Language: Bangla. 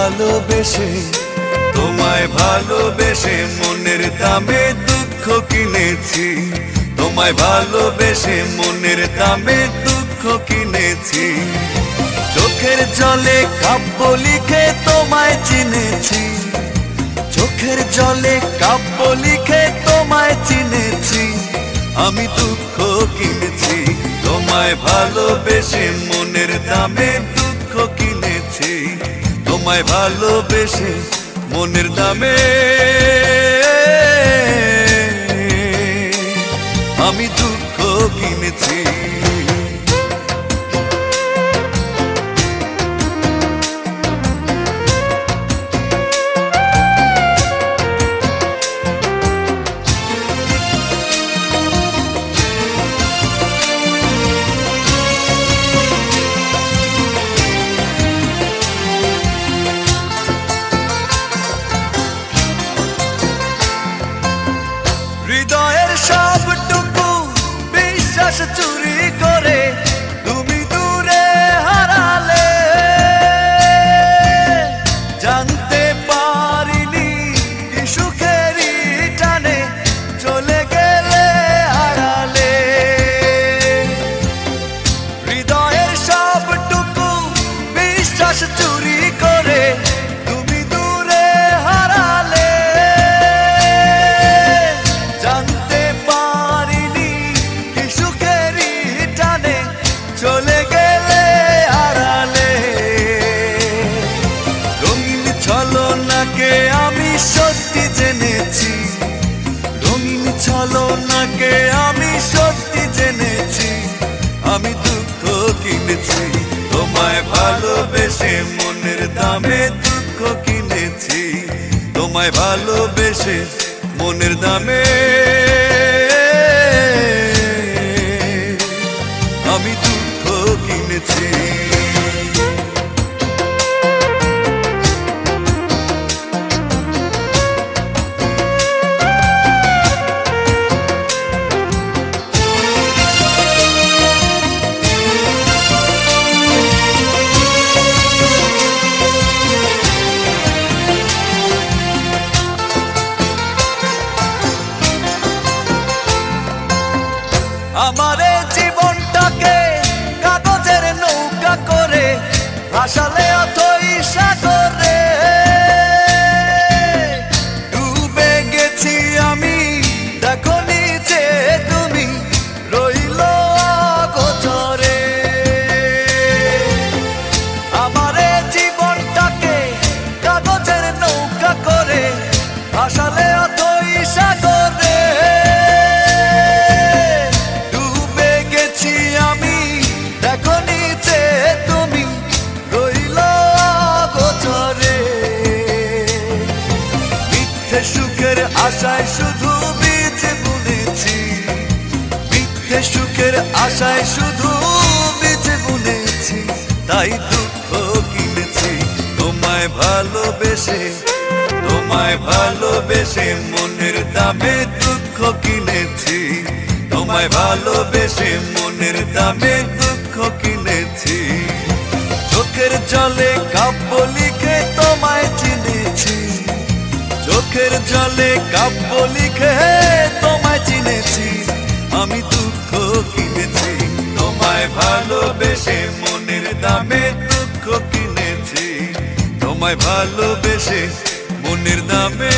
ভালোবেসে তোমায় ভালোবেসে মনের দামে দুঃখ কিনেছি, তোমায় ভালোবেসে মনের দামে দুঃখ কিনেছি। চোখের জলে কাব্য লিখে তোমায় চিনেছি, চোখের জলে কাব্য লিখে তোমায় চিনেছি। আমি দুঃখ কিনেছি তোমায় ভালোবেসে মনের দামে দুঃখ কিনেছি, তোমায় ভালোবেসে মনের দামে আমি দুঃখ কিনেছি। হৃদয়ের সবটুকু বিশ্বাস চুরি করে তুমি দূরে হারালে, জানতে পারিনি কি সুখেরই টানে চলে গেলে হারালে। হৃদয়ের সবটুকু বিশ্বাস চুরি করে তুমি দূরে হারালে, জানতে পারিনি কি সুখেরই টানে চলে গেলে হারালে। রঙিন ছলনাকে আমি সত্যি জেনেছি, রঙিন ছলনাকে আমি সত্যি জেনেছি। আমি দুঃখ কিনেছি তোমায় ভালোবেসে মনের দামে দুঃখ কিনেছি, তোমায় ভালোবেসে মনের দামে আমি দুঃখ কিনেছি। আমারে জীবনটাকে কাগজের নৌকা করে ভাসালে অথই সাগরে, ডুবে গেছি আমি দেখো নিচে তুমি রইল অগোচরে। আমারে জীবনটাকে কাগজের নৌকা করে ভাসালে অথই সাগরে, দেখো নিচে তুমি রইল অগোচরে। মিথ্যে সুখের আশায় শুধু বীজ বুনেছি, মিথ্যে সুখের আশায় শুধু বীজ বুনেছি। তাই দুঃখ কিনেছি তোমায় ভালোবেসে, তোমায় ভালোবেসে মনের দামে দুঃখ কিনেছি, তোমায় ভালোবেসে মনের দামে দুঃখ কিনেছি। চোখের জলে কাব্য লিখে তোমায় চিনেছি, চোখের জলে কাব্য লিখে তোমায় চিনেছি। আমি দুঃখ কিনেছি তোমায় ভালোবেসে মনের দামে দুঃখ কিনেছি, তোমায় ভালোবেসে মনের দামে।